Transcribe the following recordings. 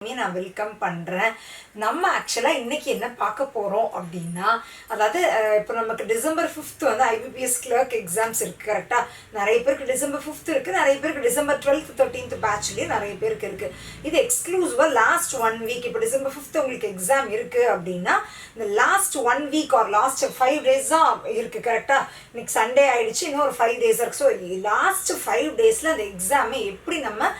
நான் வெல்கம் பண்ணுறேன். நம்ம ஆக்சுவலாக இன்றைக்கி என்ன பார்க்க போகிறோம் அப்படின்னா, அதாவது இப்போ நமக்கு டிசம்பர் 5th வந்து IBPS கிளர்க் எக்ஸாம்ஸ் இருக்குது. கரெக்டாக நிறைய பேருக்கு டிசம்பர் 5th இருக்குது, நிறைய பேருக்கு டிசம்பர் 12th 13th பேட்ச்லேயும் நிறைய பேருக்கு இருக்குது. இது எக்ஸ்க்ளூசிவாக லாஸ்ட் 1 வீக். இப்போ டிசம்பர் 5th உங்களுக்கு எக்ஸாம் இருக்குது அப்படின்னா இந்த last 1 week or last 5 days தான் இருக்குது. கரெக்டாக இன்னைக்கு சண்டே ஆகிடுச்சு, இன்னும் ஒரு 5 days இருக்குது. ஸோ லாஸ்ட் 5 daysல அந்த எக்ஸாமை எப்படி நம்ம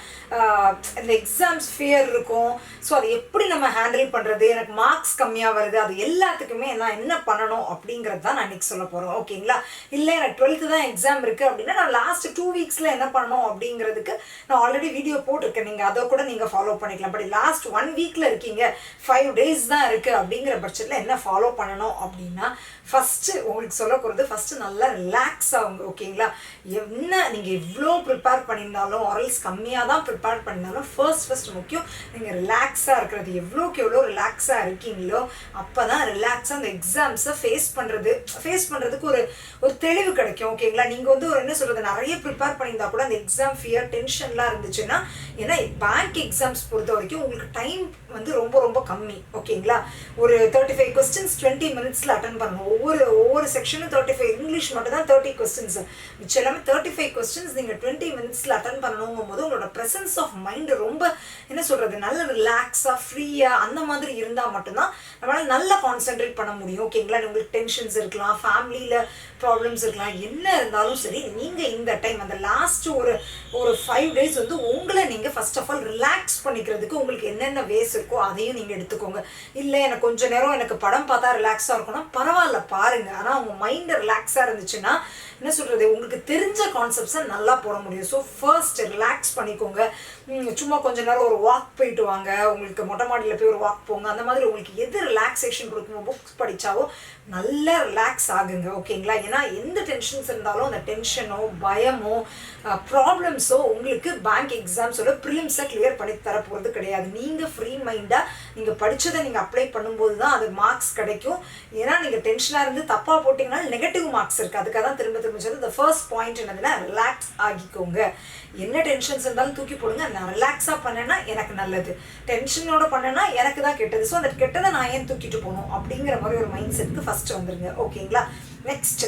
இந்த எக்ஸாம்ஸ் ஃபியர் இருக்கும், ஸோ அதை எப்படி நம்ம ஹேண்டில் பண்ணுறது, எனக்கு மார்க்ஸ் கம்மியாக வருது, அது எல்லாத்துக்குமே நான் என்ன பண்ணணும் அப்படிங்கிறது தான் நான் இன்றைக்கி சொல்ல போகிறோம். ஓகேங்களா? இல்லை எனக்கு 12th தான் எக்ஸாம் இருக்குது அப்படின்னா நான் லாஸ்ட் 2 weeksல என்ன பண்ணணும் அப்படிங்கிறதுக்கு நான் ஆல்ரெடி வீடியோ போட்டிருக்கேன். நீங்கள் அதை கூட நீங்கள் ஃபாலோ பண்ணிக்கலாம். பட் லாஸ்ட் 1 வீக்கில் இருக்கீங்க, 5 days தான் இருக்குது அப்படிங்கிற பட்சத்தில் என்ன ஃபாலோ பண்ணணும் அப்படின்னா, ஃபஸ்ட்டு உங்களுக்கு சொல்ல போகிறது, ஃபஸ்ட்டு நல்லா ரிலாக்ஸ் ஆகுங்க. ஓகேங்களா? என்ன நீங்கள் எவ்வளோ ப்ரிப்பேர் பண்ணியிருந்தாலும் ஆரல்ஸ் கம்மியாக தான் ப்ரிப்பேர் பண்ணியிருந்தாலும் ஃபர்ஸ்ட் முக்கியம் நீங்கள் ரிலாக்ஸாக இருக்கிறது. எவ்வளோக்கு எவ்வளோ ரிலாக்ஸாக இருக்கீங்களோ அப்போ தான் ரிலாக்ஸாக அந்த எக்ஸாம்ஸை ஃபேஸ் பண்ணுறதுக்கு ஒரு தெளிவு கிடைக்கும். ஓகேங்களா? நீங்கள் வந்து ஒரு என்ன சொல்கிறது, நிறைய ப்ரிப்பேர் பண்ணியிருந்தா கூட அந்த எக்ஸாம் ஃபியர் டென்ஷன்லாம் இருந்துச்சுன்னா, ஏன்னா பேங்க் எக்ஸாம்ஸ் பொறுத்த வரைக்கும் உங்களுக்கு டைம் வந்து ரொம்ப கம்மி. ஓகேங்களா? ஒரு 35 questions 20 minutesல அட்டன் பண்ணணும். ஒவ்வொரு செக்ஷனும் 35, இங்கிலீஷ் மட்டும் தான் 30 questions, மிச்சம் எல்லாமே 35 questions நீங்கள் 20 minutesல அட்டன் பண்ணணுங்கும் போது உங்களோட ப்ரெசன்ஸ் ஆஃப் மைண்டு ரொம்ப என்ன சொல்கிறது, நல்ல ரிலாக்ஸாக ஃப்ரீயாக அந்த மாதிரி இருந்தால் மட்டும்தான் நம்மளால் நல்லா கான்சென்ட்ரேட் பண்ண முடியும். ஓகேங்களா? உங்களுக்கு டென்ஷன்ஸ் இருக்கலாம், ஃபேமிலியில் ப்ராப்ளம்ஸ் இருக்கலாம், என்ன இருந்தாலும் சரி நீங்கள் இந்த டைம் அந்த லாஸ்ட் ஒரு 5 days வந்து உங்களை நீங்கள் ஃபர்ஸ்ட் ஆஃப் ஆல் ரிலாக்ஸ் பண்ணிக்கிறதுக்கு உங்களுக்கு என்னென்ன வேஸ் இருக்கோ அதையும் நீங்கள் எடுத்துக்கோங்க. இல்லை எனக்கு கொஞ்சம் நேரம் எனக்கு படம் பார்த்தா ரிலாக்ஸாக இருக்கும்னா பரவாயில்ல, பாருங்கள். ஆனால் உங்கள் மைண்டு ரிலாக்ஸாக இருந்துச்சுன்னா என்ன சொல்கிறது, உங்களுக்கு தெரிஞ்ச கான்செப்ட்ஸை நல்லா போட முடியும். ஸோ ஃபர்ஸ்ட் ரிலாக்ஸ் பண்ணிக்கோங்க. சும்மா கொஞ்ச நேரம் ஒரு வாக் போயிட்டு வாங்க, உங்களுக்கு மொட்டை மாடியில் போய் ஒரு வாக் போங்க. அந்த மாதிரி உங்களுக்கு எது ரிலாக்ஸேஷன் கொடுக்குமோ, புக்ஸ் படித்தாவோ நல்லா ரிலாக்ஸ் ஆகுங்க. ஓகேங்களா? ஏன்னா எந்த டென்ஷன்ஸ் இருந்தாலும் அந்த டென்ஷனோ பயமோ ப்ராப்ளம்ஸோ உங்களுக்கு பேங்க் எக்ஸாம்ஸோட ப்ரிலிம்ஸை கிளியர் பண்ணி தரப்போகிறது கிடையாது. நீங்கள் ஃப்ரீ மைண்டாக நீங்கள் படித்ததை நீங்கள் அப்ளை பண்ணும்போது தான் அது மார்க்ஸ் கிடைக்கும். ஏன்னா நீங்கள் டென்ஷனாக இருந்து தப்பாக போட்டிங்கன்னா நெகட்டிவ் மார்க்ஸ் இருக்குது. அதுக்காக தான் திரும்ப சொல்லுது. இந்த ஃபர்ஸ்ட் பாயிண்ட் என்னதுன்னா ரிலாக்ஸ் ஆகிக்கோங்க. என்ன டென்ஷன்ஸ் இருந்தாலும் தூக்கி போடுங்க. நான் ரிலாக்ஸாக பண்ணேன்னா எனக்கு நல்லது, டென்ஷனோட பண்ணேன்னா எனக்கு தான் கெட்டது. ஸோ அந்த கெட்டதை நான் ஏன் தூக்கிட்டு போகணும் அப்படிங்கிற மாதிரி ஒரு மைண்ட் செட்டுக்கு ஃபஸ்ட்டு வந்துருங்க. ஓகேங்களா? நெக்ஸ்ட்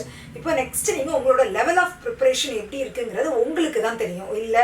நீங்கள் உங்களோட லெவல் ஆஃப் ப்ரிப்பரேஷன் எப்படி இருக்குங்கிறது உங்களுக்கு தான் தெரியும். இல்லை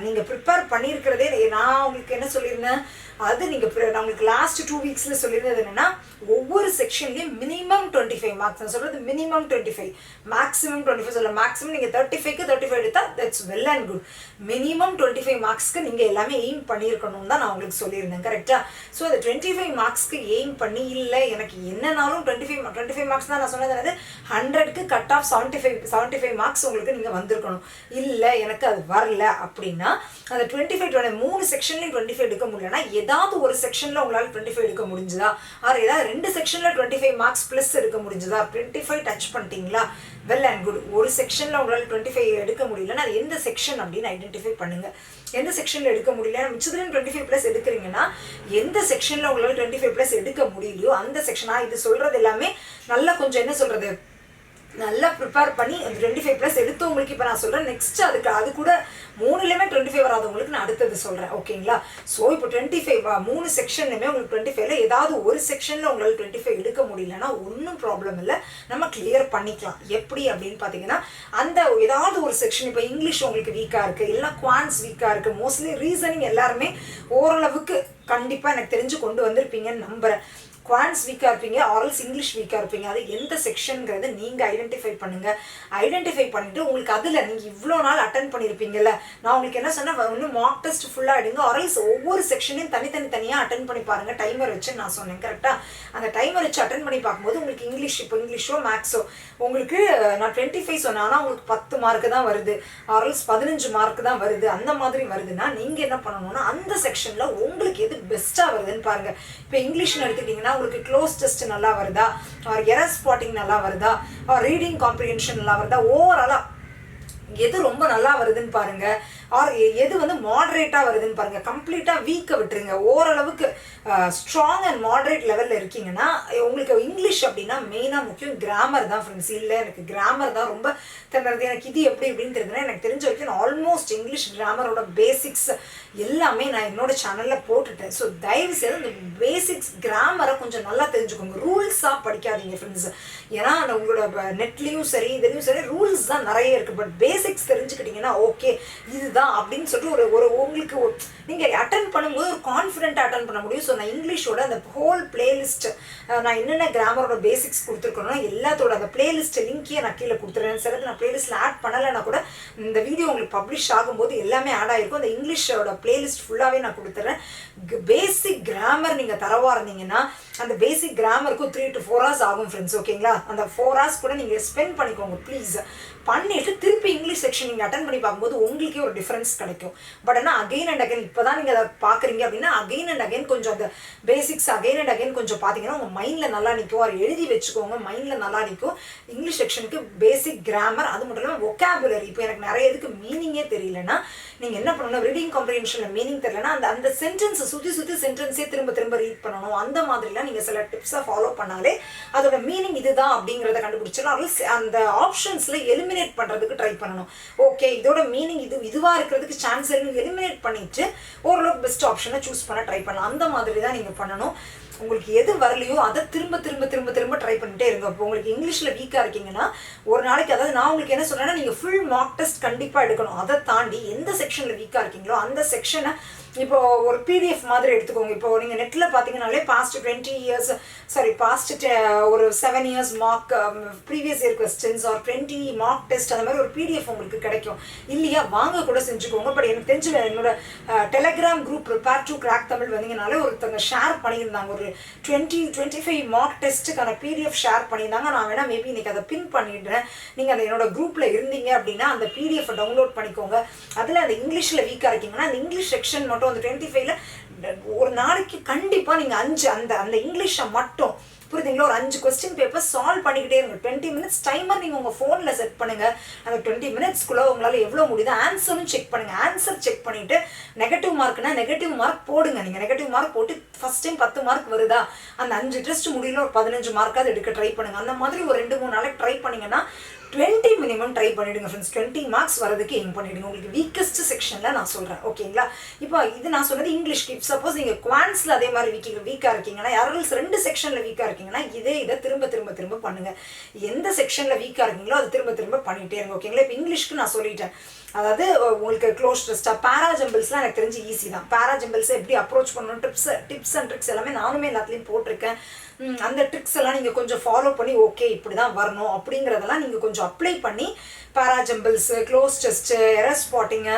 நீங்கள் ப்ரிப்பேர் பண்ணியிருக்கிறதே, நான் உங்களுக்கு என்ன சொல்லியிருந்தேன், அது நான் உங்களுக்கு லாஸ்ட் 2 weeksல சொல்லியிருந்தது என்னென்னா, ஒவ்வொரு செக்ஷன்லேயும் மினிமம் 25 மார்க்ஸ். நான் சொல்கிறது மினிமம் 25, மேக்ஸிமம் 25 சொல்ல. மேக்ஸிமம் நீங்கள் 35க்கு 35 எடுத்தால் that's well and good. Minimum 25 மார்க்ஸ்க்கு நீங்கள் எல்லாமே எய்ம் பண்ணியிருக்கணும் தான் நான் உங்களுக்கு சொல்லியிருந்தேன். கரெக்டாக? ஸோ அந்த 25 மார்க்ஸ்க்கு எய்ம் பண்ணி, இல்லை எனக்கு என்னன்னாலும் 25 மார்க்ஸ் தான் நான் சொன்னது, என்னது 100க்கு கட் ஆஃப் 75 மார்க்ஸ் உங்களுக்கு நீங்கள் வந்திருக்கணும். இல்லை எனக்கு அது வரல அப்படின்னா அந்த 25 3 செக்ஷன்லையும் 25 எடுக்க முடியலன்னா ஏதாவது ஒரு செக்ஷனில் உங்களால் 25 எடுக்க முடிஞ்சுதா, ஆர் ஏதாவது 2 செக்ஷனில் 25 மார்க்ஸ் ப்ளஸ் எடுக்க முடிஞ்சுதா, 25 டச் பண்ணிட்டீங்களா, வெல் அண்ட் குட். ஒரு செக்ஷனில் உங்களால் 25 எடுக்க முடியலன்னா அது எந்த செக்ஷன் அப்படின்னு ஐடென்டிஃபை பண்ணுங்கள். எந்த செக்ஷனில் எடுக்க முடியல, மிச்சத்துலேயும் 25+ எடுக்கிறீங்கன்னா எந்த செக்ஷனில் உங்களால் 25+ எடுக்க முடியலையோ அந்த செக்ஷனாக இது சொல்கிறது எல்லாமே நல்லா கொஞ்சம் என்ன சொல்கிறது, நல்லா ப்ரிப்பேர் பண்ணி 25+ எடுத்தவங்களுக்கு இப்போ நான் சொல்கிறேன். நெக்ஸ்ட் அது கூட 3லேயுமே 25 வராதவங்களுக்கு நான் அடுத்தது சொல்கிறேன். ஓகேங்களா? ஸோ இப்போ 25 3 செக்ஷன்லையுமே உங்களுக்கு 25ல ஏதாவது ஒரு செக்ஷனில் உங்களால் 25 எடுக்க முடியலன்னா ஒன்றும் ப்ராப்ளம் இல்லை, நம்ம கிளியர் பண்ணிக்கலாம். எப்படி அப்படின்னு பார்த்தீங்கன்னா, அந்த ஏதாவது ஒரு செக்ஷன், இப்போ இங்கிலீஷ் உங்களுக்கு வீக்காக இருக்குது, இல்லைனா குவான்ஸ் வீக்காக இருக்குது, மோஸ்ட்லி ரீசனிங் எல்லாருமே ஓரளவுக்கு கண்டிப்பாக எனக்கு தெரிஞ்சு கொண்டு வந்திருப்பீங்கன்னு நம்புகிறேன். குவான்ஸ் வீக்காக இருப்பீங்க, ஆரல்ஸ் இங்கிலீஷ் வீக்காக இருப்பீங்க. அது எந்த செக்ஷனுங்கிறது நீங்கள் ஐடென்டிஃபை பண்ணுங்கள். ஐடென்டிஃபை பண்ணிவிட்டு உங்களுக்கு அதில் நீங்கள் இவ்வளோ நாள் அட்டன் பண்ணியிருப்பீங்கல்ல, நான் உங்களுக்கு என்ன சொன்னேன், இன்னும் மார்க் டெஸ்ட் ஃபுல்லாக எடுங்க, ஆரல்ஸ் ஒவ்வொரு செக்ஷனையும் தனியாக அட்டன் பண்ணி பாருங்கள். டைமர் வச்சு நான் சொன்னேன். கரெக்டாக? அந்த டைமர் வச்சு அட்டன் பண்ணி பார்க்கும்போது உங்களுக்கு இங்கிலீஷோ மேக்ஸோ உங்களுக்கு நான் 25 சொன்னேன், ஆனால் உங்களுக்கு 10 மார்க்கு தான் வருது, ஆரல்ஸ் 15 மார்க்கு தான் வருது, அந்த மாதிரி வருதுன்னா நீங்கள் என்ன பண்ணணும்னா அந்த செக்ஷனில் உங்களுக்கு எது பெஸ்ட்டாக வருதுன்னு பாருங்கள். இப்போ இங்கிலீஷ்னு எடுத்துக்கிட்டிங்கன்னா உங்களுக்கு க்ளோஸ் டெஸ்ட் நல்லா வருதா, ஆர் எரர் ஸ்பாட்டிங் நல்லா வருதா, ஆர் ரீடிங் காம்ப்ரிஹென்ஷன் நல்லா வருதா, ஓவராலாக எது ரொம்ப நல்லா வருதுன்னு பாருங்கள். ஆர் எது வந்து மாடரேட்டாக வருதுன்னு பாருங்கள். கம்ப்ளீட்டாக வீக்கை விட்டுருங்க. ஓரளவுக்கு ஸ்ட்ராங் அண்ட் மாடரேட் லெவலில் இருக்கீங்கன்னா உங்களுக்கு இங்கிலீஷ் அப்படின்னா மெயினாக முக்கியம் கிராமர் தான் ஃப்ரெண்ட்ஸ். இல்லை எனக்கு கிராமர் தான் ரொம்ப திணறது, எனக்கு இது எப்படி எப்படின்னு தெரிஞ்சுன்னா எனக்கு தெரிஞ்ச வரைக்கும் நான் ஆல்மோஸ்ட் இங்கிலீஷ் கிராமரோட பேசிக்ஸ் எல்லாமே நான் என்னோட சேனலில் போட்டுட்டேன். ஸோ தயவு செய்து இந்த பேசிக்ஸ் கிராமரை கொஞ்சம் நல்லா தெரிஞ்சுக்கோங்க. ரூல்ஸாக படிக்காதீங்க ஃப்ரெண்ட்ஸ். ஏன்னா உங்களோட நெட்லேயும் சரி இதுலேயும் சரி ரூல்ஸ் தான் நிறைய இருக்குது. பட் பேசிக்ஸ் தெரிஞ்சுக்கிட்டிங்கன்னா ஓகே இதுதான் அப்படின்னு சொல்லிட்டு ஒரு உங்களுக்கு நீங்கள் அட்டன் பண்ணும்போது ஒரு கான்ஃபிடென்ட்டாக அட்டன் பண்ண முடியும். ஸோ நான் இங்கிலீஷோட அந்த ஹோல் பிளேலிஸ்ட் நான் என்னென்ன கிராமரோட பேசிக்ஸ் கொடுத்துருக்கேனோ எல்லாத்தோட அந்த பிளேலிஸ்ட் லிங்கையே நான் கீழே கொடுத்துருவேன். சிலது நான் பிளேலிஸ்ட்டில் ஆட் பண்ணலைன்னா கூட இந்த வீடியோ உங்களுக்கு பப்ளிஷ் ஆகும்போது எல்லாமே ஆட் ஆகிருக்கும். அந்த இங்கிலீஷோட பிளேலிஸ்ட் ஃபுல்லாகவே நான் கொடுத்துட்றேன். பேசிக் கிராமர் நீங்கள் தரவாக இருந்தீங்கன்னா அந்த பேசிக் கிராமருக்கு 3 to 4 hours ஆகும் ஃப்ரெண்ட்ஸ். ஓகேங்களா? அந்த 4 hours கூட நீங்கள் ஸ்பெண்ட் பண்ணிக்கோங்க ப்ளீஸ். பண்ணிவிட்டு திருப்பி இங்கிலீஷ் செக்ஷன் நீங்கள் அட்டன் பண்ணி பார்க்கும்போது உங்களுக்கே ஒரு டிஃப்ரென்ஸ் கிடைக்கும். பட் ஆனால் அகைன் அண்ட் அகைன் இப்போ தான் நீங்கள் அதை பார்க்குறீங்க அப்படின்னா அகைன் அண்ட் அகைன் கொஞ்சம் அந்த பேசிக்ஸ் அகைன் அண்ட் அகைன் கொஞ்சம் பார்த்தீங்கன்னா உங்கள் மைண்டில் நல்லா நிற்கும். அதை எழுதி வச்சுக்கோங்க, மைண்டில் நல்லா நிற்கும். இங்கிலீஷ் செக்ஷனுக்கு பேசிக் கிராமர், அது மட்டும் இல்லாமல் ஒக்காபுலரி. இப்போ எனக்கு நிறைய இதுக்கு மீனிங்கே தெரியலன்னா நீங்கள் என்ன பண்ணணும், ரீடிங் காம்ப்ரிஹென்ஷனில் மீனிங் தெரியலன்னா அந்த சென்டென்ஸை சுற்றி சென்டென்ஸே திரும்ப ரீட் பண்ணணும். அந்த மாதிரிலாம் நீங்கள் சில டிப்ஸை ஃபாலோ பண்ணாலே அதோட மீனிங் இதுதான் அப்படிங்கிறத கண்டுபிடிச்சிடலாம். அந்த ஆப்ஷன்ஸில் எலிமினேட் பண்ணுறதுக்கு ட்ரை பண்ணணும். ஓகே இதோட மீனிங் இதுவாக இருக்கிறதுக்கு சான்ஸ் எலிமினேட் பண்ணிட்டு ஓரளவுக்கு பெஸ்ட் ஆப்ஷனை சூஸ் பண்ண ட்ரை பண்ணலாம். அந்த மாதிரி தான் நீங்கள் பண்ணணும். உங்களுக்கு எது வரலையோ அதை திரும்ப ட்ரை பண்ணிட்டே இருங்க. இப்போ உங்களுக்கு இங்கிலீஷில் வீக்காக இருக்கீங்கன்னா ஒரு நாளைக்கு, அதாவது நான் உங்களுக்கு என்ன சொல்கிறேன்னா நீங்கள் ஃபுல் மார்க் டெஸ்ட் கண்டிப்பாக எடுக்கணும். அதை தாண்டி எந்த செக்ஷனில் வீக்காக இருக்கீங்களோ அந்த செக்ஷனை இப்போ ஒரு பிடிஎஃப் மாதிரி எடுத்துக்கோங்க. இப்போ நீங்கள் நெட்டில் பார்த்தீங்கன்னாலே பாஸ்ட் 20 years ஒரு 7 years mark previous year questions are 20 mark test அந்த மாதிரி ஒரு பிடிஎஃப் உங்களுக்கு கிடைக்கும். இல்லையா வாங்க கூட செஞ்சுக்கோங்க. பட் எனக்கு தெரிஞ்சு என்னோட Telegram group prepare to crack Tamil வந்தீங்கனாலே ஒருத்தவங்க ஷேர் பண்ணியிருந்தாங்க. ஒரு 20-25 மார்க் டெஸ்ட்டுக்கான பிடிஎஃப் ஷேர் பண்ணியிருந்தாங்க. நான் வேணால் மேபி இன்றைக்கி அதை பின் பண்ணிடுறேன். நீங்கள் அந்த என்னோட குரூப்பில் இருந்தீங்க அப்படின்னா அந்த பிடிஎஃப் டவுன்லோட் பண்ணிக்கோங்க. அதில் அந்த இங்கிலீஷில் வீக்காக இருக்கீங்கன்னா அந்த இங்கிலீஷ் செக்ஷன் மட்டும் அந்த 25ல ஒரு நாளைக்கு கண்டிப்பாக நீங்கள் 5 அந்த இங்கிலீஷை மட்டும் புரியுதுங்களா, ஒரு 5 கொஸ்டின் பேப்பர் சால்வ் பண்ணிக்கிட்டே இருங்க. 20 minutes டைமர் நீங்கள் உங்கள் ஃபோனில் செட் பண்ணுங்கள். அந்த 20 minutesக்குள்ளே உங்களால் எவ்வளோ முடியுது ஆன்சரும் செக் பண்ணுங்கள். ஆன்சர் செக் பண்ணிவிட்டு நெகட்டிவ் மார்க்னா நெகட்டிவ் மார்க் போடுங்க. நீங்கள் நெகட்டிவ் மார்க் போட்டு ஃபஸ்ட் டைம் 10 மார்க் வருதா, அந்த 5 டெஸ்ட் முடியல ஒரு 15 மார்க்காவது எடுக்க ட்ரை பண்ணுங்கள். அந்த மாதிரி ஒரு 2-3 நாளைக்கு ட்ரை பண்ணிங்கன்னா 20 மினிமம் ட்ரை பண்ணிவிடுங்க ஃப்ரெண்ட்ஸ். 20 மார்க்ஸ் வரதுக்கு எய்ம் பண்ணிவிடுங்க. உங்களுக்கு வீக்கஸ்ட் செக்ஷனில் நான் சொல்கிறேன். ஓகேங்களா? இப்போ இது நான் சொன்னது இங்கிலீஷ் டிப்ஸ். சப்போஸ் நீங்கள் குவான்ஸில் அதே மாதிரி வீக்காக இருக்கீங்கன்னா, யாரும் 2 செக்ஷனில் வீக்காக இருக்கீங்கன்னா இதை திரும்ப பண்ணுங்கள். எந்த செக்ஷனில் வீக்காக இருக்கீங்களோ அது திரும்ப பண்ணிகிட்டே இருங்க. ஓகேங்களா? இப்போ இங்கிலீஷ்க்கு நான் சொல்லிட்டேன். அதாவது உங்களுக்கு க்ளோஸ் டெஸ்ட்டாக பேராஜம்பிள்ஸ்லாம் எனக்கு தெரிஞ்சு ஈஸி தான். பேராஜம்பிள்ஸை எப்படி அப்ரோச் பண்ணணும் டிப்ஸ் அண்ட் ட்ரிக்ஸ் எல்லாமே நானுமே எல்லாத்துலேயும் போட்டிருக்கேன். அந்த ட்ரிக்ஸ் எல்லாம் நீங்கள் கொஞ்சம் ஃபாலோ பண்ணி ஓகே இப்படி தான் வரணும் அப்படிங்கிறதெல்லாம் நீங்கள் கொஞ்சம் அப்ளை பண்ணி பேராஜம்பிள்ஸு, க்ளோஸ் டெஸ்ட்டு, எரர் ஸ்பாட்டிங்கு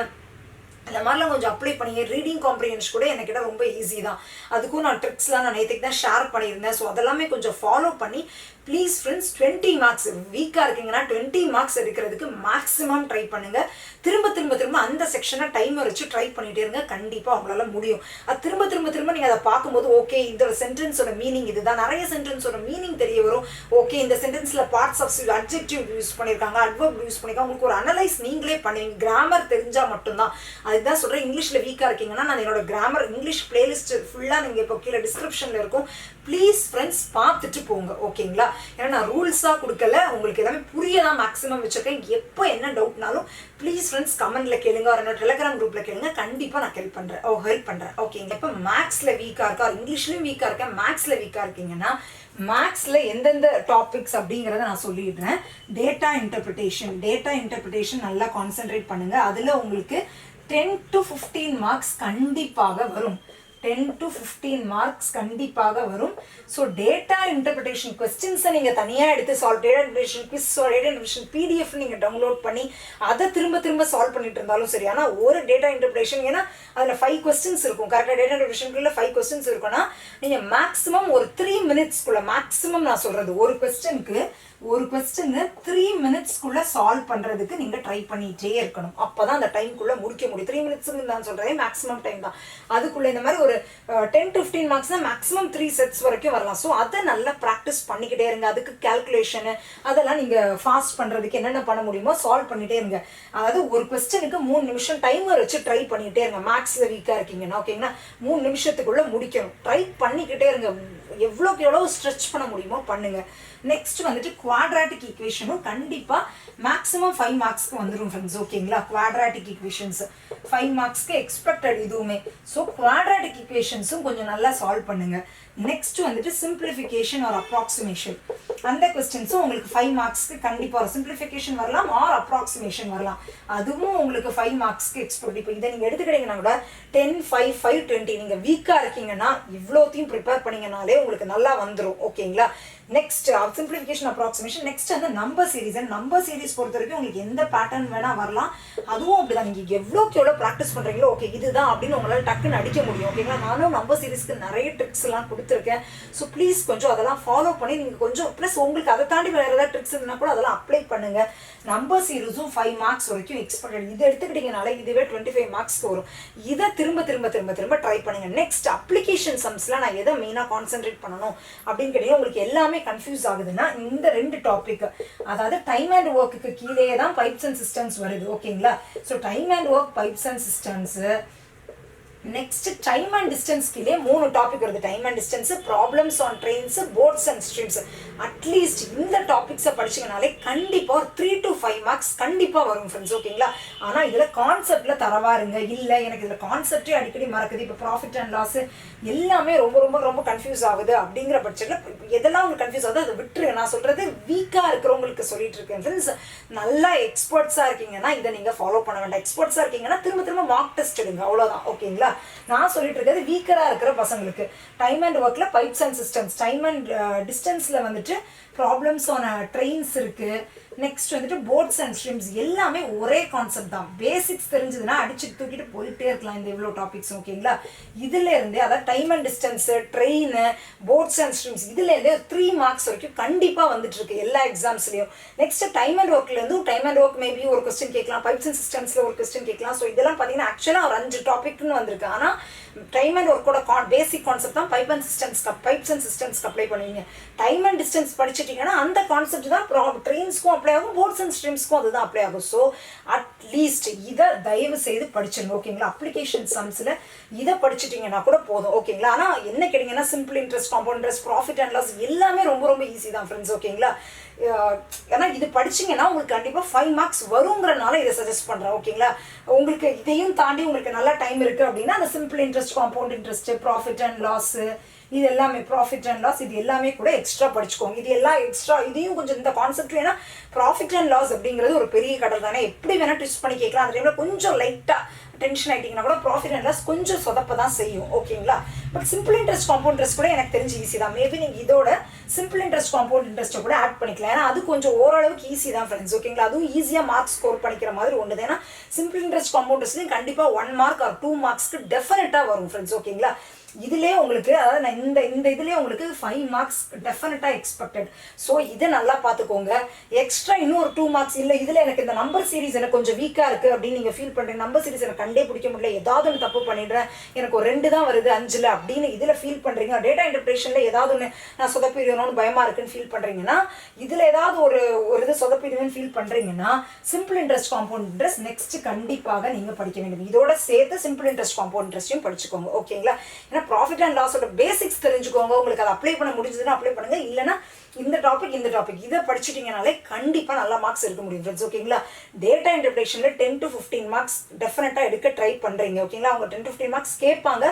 அந்த மாதிரிலாம் கொஞ்சம் அப்ளை பண்ணி ரீடிங் காம்ப்ரிஹென்ஷன் கூட எனக்கிட்ட ரொம்ப ஈஸி தான். அதுக்கும் நான் ட்ரிக்ஸ்லாம் நான் நேற்றுக்கு தான் ஷேர் பண்ணியிருந்தேன். ஸோ அதெல்லாமே கொஞ்சம் ஃபாலோ பண்ணி ப்ளீஸ் ஃப்ரெண்ட்ஸ் 20 மார்க்ஸ் வீக்காக இருக்கீங்கன்னா 20 மார்க்ஸ் எடுக்கிறதுக்கு மேக்ஸிமம் ட்ரை பண்ணுங்கள். திரும்ப அந்த செக்ஷனை டைமர் வச்சு ட்ரை பண்ணிகிட்டே இருங்க. கண்டிப்பாக உங்களால் முடியும். அது திரும்ப நீங்கள் அதை பார்க்கும்போது ஓகே இதோட சென்டென்ஸோட மீனிங் இதுதான். நிறைய சென்டென்ஸோட மீனிங் தெரிய வரும். ஓகே இந்த சென்டென்ஸில் பார்ட்ஸ் ஆஃப் அட்ஜெக்டிவ் யூஸ் பண்ணியிருக்காங்க, அட்வர்ப் யூஸ் பண்ணியிருக்காங்க. உங்களுக்கு ஒரு அனலைஸ் நீங்களே பண்ணுவீங்க. கிராமர் தெரிஞ்சால் மட்டும்தான். அதுதான் சொல்கிறேன். இங்கிலீஷில் வீக்காக இருக்கீங்கன்னா நான் என்னோட கிராமர் இங்கிலீஷ் பிளேலிஸ்ட் ஃபுல்லாக நீங்கள் இப்போ கீழே டிஸ்கிரிப்ஷனில் இருக்கும். ப்ளீஸ் ஃப்ரெண்ட்ஸ் பார்த்துட்டு போங்க. ஓகேங்களா? ஏன்னா நான் ரூல்ஸாக கொடுக்கல, உங்களுக்கு எல்லாமே புரிய தான் மேக்ஸிமம் வச்சுருக்கேன். எப்போ என்ன டவுட்னாலும் ப்ளீஸ் ஃப்ரெண்ட்ஸ் கமெண்ட்டில் கேளுங்க, என்னோட டெலிகிராம் குரூப்பில் கேளுங்க. கண்டிப்பாக நான் ஹெல்ப் பண்ணுறேன். ஓகேங்க? இப்போ மேக்ஸில் வீக்காக இருக்கா, இங்கிலீஷ்லேயும் வீக்காக இருக்கேன், மேக்ஸில் வீக்காக இருக்கீங்கன்னா மேக்ஸில் எந்தெந்த டாபிக்ஸ் அப்படிங்கிறத நான் சொல்லிடுறேன். டேட்டா இன்டர்பிரிட்டேஷன் நல்லா கான்சென்ட்ரேட் பண்ணுங்கள். அதில் உங்களுக்கு 10 to 15 மார்க்ஸ் கண்டிப்பாக வரும். 10 to 15 மார்க்ஸ் கண்டிப்பாக வரும். ஸோ டேட்டா இன்டர்பிரிட்டேஷன் கொஸ்டின்ஸை நீங்கள் தனியாக எடுத்து data interpretation quiz data interpretation PDF நீங்கள் டவுன்லோட் பண்ணி அதை திரும்ப சால்வ் பண்ணிட்டு இருந்தாலும் சரி. ஆனால் ஒரு டேட்டா இன்டர்பிரிட்டேஷன் ஏன்னா அதில் 5 கொஸ்டின்ஸ் இருக்கும். கரெக்டாக டேட்டா இன்டர்பிரிட்டேஷனுக்குள்ள 5 கொஸ்டின்ஸ் இருக்குன்னா நீங்கள் மேக்ஸிமம் ஒரு 3 minutesக்குள்ள மேக்ஸிமம் நான் சொல்கிறது ஒரு கொஸ்டினுக்கு ஒரு கொஸ்டின் 3 மினிட்ஸ்க்குள்ள சால்வ் பண்றதுக்கு நீங்க ட்ரை பண்ணிட்டே இருக்கணும். அப்பதான் அந்த டைம்குள்ள முடிக்க முடியும். 3 மினிட்ஸ்க்கு நான் சொல்றேன் மேக்ஸிமம் டைம் தான். அதுக்குள்ள இந்த மாதிரி ஒரு 10 to 15 மார்க்ஸ் தான் மேக்ஸிமம் 3 செட்ஸ் வரைக்கும் வரலாம். ஸோ அதை நல்லா ப்ராக்டிஸ் பண்ணிக்கிட்டே இருங்க. அதுக்கு கால்குலேஷனு அதெல்லாம் நீங்க ஃபாஸ்ட் பண்றதுக்கு என்னென்ன பண்ண முடியுமோ சால்வ் பண்ணிட்டே இருங்க. அதாவது ஒரு கொஸ்டினுக்கு 3 நிமிஷம் டைமர் வச்சு ட்ரை பண்ணிட்டே இருங்க. மேக்ஸ்ல வீக்கா இருக்கீங்கன்னா ஓகேங்களா 3 நிமிஷத்துக்குள்ள முடிக்கணும். ட்ரை பண்ணிக்கிட்டே இருங்க. எவ்வளோக்கு எவ்வளோ ஸ்ட்ரெச் பண்ண முடியுமோ பண்ணுங்க. நெக்ஸ்ட் வந்துட்டு குவாட்ராட்டிக் ஈக்குவேஷனும் கண்டிப்பா மேக்ஸிமம் 5 மார்க்ஸ்க்கு வந்துடும் ஃப்ரெண்ட்ஸ் ஓகேங்களா. குவாட்ராட்டிக் ஈக்குவேஷன்ஸ் 5 மார்க்ஸ்க்கு எக்ஸ்பெக்டட் இதுவுமே. ஸோ குவாட்ராட்டிக் ஈக்குவேஷன்ஸும் கொஞ்சம் நல்லா சால்வ் பண்ணுங்க. நெக்ஸ்ட் வந்துட்டு சிம்பிளிஃபிகேஷன் ஆர் அப்ராக்சிமேஷன் அந்த கொஸ்டின்ஸும் உங்களுக்கு 5 மார்க்ஸ்க்கு கண்டிப்பாக வரும். சிம்பிளிஃபிகேஷன் வரலாம் ஆர் அப்ராக்சிமேஷன் வரலாம். அதுவும் உங்களுக்கு 5 மார்க்ஸ்க்கு எக்ஸ்பெக்ட். இப்போ இதை நீங்கள் எடுத்துக்கிட்டீங்கன்னா கூட 10, 5, 5, 20 நீங்கள் வீக்காக இருக்கீங்கன்னா இவ்வளோத்தையும் ப்ரிப்பேர் பண்ணீங்கனாலே உங்களுக்கு நல்லா வந்துடும் ஓகேங்களா. Next simplification approximation. நெக்ஸ்ட் வந்து நம்பர் சீரிஸ். நம்பர் சீரிஸ் பொறுத்த வரைக்கும் உங்களுக்கு எந்த பேட்டர்ன் வேணால் வரலாம். அதுவும் அப்படிதான். நீங்கள் எவ்வளோக்கு எவ்வளோ ப்ராக்டிஸ் பண்ணுறீங்களோ ஓகே இதுதான் அப்படின்னு உங்களால் டக்குன்னு அடிக்க முடியும் ஓகேங்களா. நானும் நம்பர் சீரிஸ்க்கு நிறைய ட்ரிக்ஸ் எல்லாம் கொடுத்துருக்கேன். ஸோ ப்ளீஸ் கொஞ்சம் அதெல்லாம் ஃபாலோ பண்ணி நீங்கள் கொஞ்சம் ப்ளஸ் உங்களுக்கு அதை தாண்டி வேறு ஏதாவது ட்ரிக்ஸ் இருந்தால் கூட அதெல்லாம் அப்ளை பண்ணுங்கள். நம்பர் சீரிஸும் 5 மார்க்ஸ் வரைக்கும் எக்ஸ்பெக்டட். இதை எடுத்துக்கிட்டீங்கனால இதுவே 25 மார்க்ஸ்க்கு வரும். இதை திரும்ப திரும்ப திரும்ப திரும்ப ட்ரை பண்ணுங்க. நெக்ஸ்ட் அப்ளிகேஷன் சம்ஸ்லாம் நான் எதை மெயினாக கான்சென்ட்ரேட் பண்ணணும் அப்படின்னு கேட்டீங்கன்னா உங்களுக்கு எல்லாமே கன்ஃபியூஸ் ஆகுதுன்னா இந்த 2 டாபிக் அதாவது டைம் அண்ட் ஒர்க்குக்கு கீழே தான் பைப்ஸ் அண்ட் சிஸ்டம்ஸ் வருது ஓகேங்களா. So time and work pipes and systems. Next time and distance கீழே 3 டாபிக் வருது. Time and distance, problems on trains, boats and streams. At least இந்த டாபிக்ஸை படிச்சிங்கனாலே கண்டிப்பாக ஒரு 3 to 5 மார்க்ஸ் கண்டிப்பாக வரும் ஃப்ரெண்ட்ஸ் ஓகேங்களா. ஆனால் இதில் கான்செப்டில் தரவாருங்க. இல்லை எனக்கு இதில் கான்செப்டே அடிக்கடி மறக்குது. இப்போ ப்ராஃபிட் அண்ட் லாஸ் எல்லாமே ரொம்ப ரொம்ப ரொம்ப கன்ஃபியூஸ் ஆகுது அப்படிங்கிற பட்சத்தில் எதெல்லாம் உங்களுக்கு கன்ஃபியூஸ் ஆகுது அதை விட்டுருங்க. நான் சொல்கிறது வீக்காக இருக்கிறவங்களுக்கு சொல்லிட்டு இருக்கேன் ஃப்ரெண்ட்ஸ். நல்லா எக்ஸ்பர்ட்ஸாக இருக்கீங்கன்னா இதை நீங்கள் ஃபாலோ பண்ண வேண்டாம். எக்ஸ்பர்ட்ஸாக இருக்கீங்கன்னா திரும்ப திரும்ப மார்க் டெஸ்ட் எடுங்க அவ்வளோதான் ஓகேங்களா. நான் சொல்லிட்டு இருக்கிறது வீக்கராக இருக்கிற பசங்களுக்கு டைம் அண்ட் ஒர்க்கில் pipes and systems, time and டிஸ்டன்ஸில் வந்துட்டு ப்ராப்ளம்ஸ் ஆன் ட்ரெயின்ஸ் இருக்குது. நெக்ஸ்ட் வந்துட்டு போர்ட்ஸ் அண்ட் ஸ்ட்ரீம்ஸ் எல்லாமே ஒரே கான்செப்ட் தான். பேசிக்ஸ் தெரிஞ்சதுன்னா அடிச்சு தூக்கிட்டு போயிட்டே இருக்கலாம் இந்த இவ்வளோ டாபிக்ஸ் ஓகேங்களா. இதுல இருந்தே அதாவது time and distance, train, boats and streams இதுல இருந்தே 3 மார்க்ஸ் வரைக்கும் கண்டிப்பாக வந்துட்டு இருக்கு எல்லா எக்ஸாம்ஸ்லையும். நெக்ஸ்ட் டைம் அண்ட் ஒர்க்லேருந்து டைம் அண்ட் ஒர்க் மேபி ஒரு கொஸ்டின் கேட்கலாம், பைப்ஸ் அண்ட் சிஸ்டம்ஸில் ஒரு கொஸ்டின் கேட்கலாம். ஸோ இதெல்லாம் பார்த்தீங்கன்னா ஆக்சுவலாக ஒரு 5 டாபிக்னு வந்திருக்கு. ஆனால் டைம் அண்ட் ஒர்க்கோட பேசிக் கான்செப்ட் தான் பைப்ஸ் அண்ட் சிஸ்டம்ஸ்க்கு அப்ளை பண்ணுவீங்க. டைம் அண்ட் டிஸ்டன்ஸ் படிச்சிட்டிங்கன்னா அந்த கான்செப்ட் தான் ட்ரெயின்ஸ்க்கும் அப்ளை ஆகும், போர்ட்ஸ் அண்ட் ஸ்ட்ரீம்ஸ்க்கும் அதுதான் அப்ளை ஆகும். ஸோ அட்லீஸ்ட் இதை தயவு செய்து படிச்சிருங்க ஓகேங்களா. அப்ளிகேஷன் சம்ஸில் இதை படிச்சிட்டிங்கன்னா கூட போதும் ஓகேங்களா. ஆனால் என்ன கேட்டிங்கன்னா simple interest, compound interest, profit and loss எல்லாமே ரொம்ப ரொம்ப ஈஸி தான் ஃப்ரெண்ட்ஸ் ஓகேங்களா. ஏன்னா இது படிச்சிங்கன்னா உங்களுக்கு கண்டிப்பாக 5 மார்க்ஸ் வருங்கிறனால இதை சஜஸ்ட் பண்ணுறேன் ஓகேங்களா. உங்களுக்கு இதையும் தாண்டி உங்களுக்கு நல்லா டைம் இருக்குது அப்படின்னா அந்த simple interest, compound interest, profit and loss இது எல்லாமே ப்ராஃபிட் அண்ட் லாஸ் இது எல்லாமே கூட எக்ஸ்ட்ரா படிச்சுக்கோங்க. இது எல்லாம் எக்ஸ்ட்ரா இதையும் கொஞ்சம் இந்த கான்செப்ட் ஏன்னா ப்ராஃபிட் அண்ட் லாஸ் அப்படிங்கிறது ஒரு பெரிய கடல் தானே. எப்படி வேணால் ட்விஸ்ட் பண்ணி கேட்கலாம். அந்த டைமில் கொஞ்சம் லைட்டாக டென்ஷன் ஆகிட்டிங்கன்னா கூட ப்ராஃபிட் அண்ட் லாஸ் கொஞ்சம் சொதப்ப தான் செய்யும் ஓகேங்களா. But simple interest, compound interest கூட எனக்கு தெரிஞ்சு ஈஸி தான். மேபி நீங்கள் இதோட சிம்பிள் இன்ட்ரெஸ்ட், காம்பவுண்ட் இன்ட்ரெஸ்ட்டை கூட ஆட் பண்ணிக்கலாம். ஏன்னா அது கொஞ்சம் ஓரளவுக்கு ஈஸி தான் ஃப்ரெண்ட்ஸ் ஓகேங்களா. அதுவும் ஈஸியாக மார்க்ஸ் ஸ்கோர் பண்ணிக்கிற மாதிரி ஒன்று தான். ஏன்னா சிம்பிள் இன்ட்ரெஸ்ட், காம்பவுண்ட் இன்ட்ரெஸ்ட்லையும் கண்டிப்பாக 1 மார்க் ஆர் 2 மார்க்ஸ்க்கு டெஃபினட்டாக வரும் ஃப்ரெண்ட்ஸ் ஓகேங்களா. இதுலேயே உங்களுக்கு அதாவது நான் இந்த இதுலேயே உங்களுக்கு 5 மார்க்ஸ் டெஃபினட்டாக எக்ஸ்பெக்டட். ஸோ இதை நல்லா பார்த்துக்கோங்க. எக்ஸ்ட்ரா இன்னும் ஒரு 2 மார்க்ஸ் இல்லை இதில் எனக்கு இந்த நம்பர் சீரிஸ் எனக்கு கொஞ்சம் வீக்காக இருக்குது அப்படின்னு நீங்கள் ஃபீல் பண்ணுறீங்க. நம்பர் சீரிஸ் எனக்கு கண்டே பிடிக்க முடியல, ஏதாவது ஒன்று தப்பு பண்ணிடுறேன், எனக்கு ஒரு 2 தான் வருது 5ல் அப்படின்னு இதில் ஃபீல் பண்ணுறீங்க. டேட்டா இன்டர்பிரேஷனில் ஏதாவது ஒன்று நான் சொதப்பிடுவேணும்னு பயமாக இருக்குன்னு ஃபீல் பண்ணுறீங்கன்னா இதில் ஏதாவது ஒரு இது சொதப்பிடுவேன்னு ஃபீல் பண்ணுறீங்கன்னா simple interest, compound interest next கண்டிப்பாக நீங்கள் படிக்க வேண்டும். இதோட சேர்த்து சிம்பிள் இன்ட்ரெஸ்ட், காம்பவுண்ட் இன்ட்ரெஸ்ட்டையும் படிச்சுக்கோங்க ஓகேங்களா. ஏன்னா ப்ராஃபிட் அண்ட் லாஸோட பேசிக்ஸ் தெரிஞ்சுக்கோங்க. உங்களுக்கு அதை அப்ளை பண்ண முடிஞ்சதுன்னா அப்ளை பண்ணுங்க. இல்லைன்னா இந்த டாபிக் இதை படிச்சிட்டிங்கனாலே கண்டிப்பாக நல்லா மார்க்ஸ் எடுக்க முடியும் ஃப்ரெண்ட்ஸ் ஓகேங்களா. டேட்டா இன்டர்பிரேஷனில் 10 to 15 மார்க்ஸ் டெஃபினட்டாக எடுக்க ட்ரை பண்ணுறீங்க ஓகேங்களா. அவங்க 10 to 15 மார்க்ஸ் கேட்பாங்க.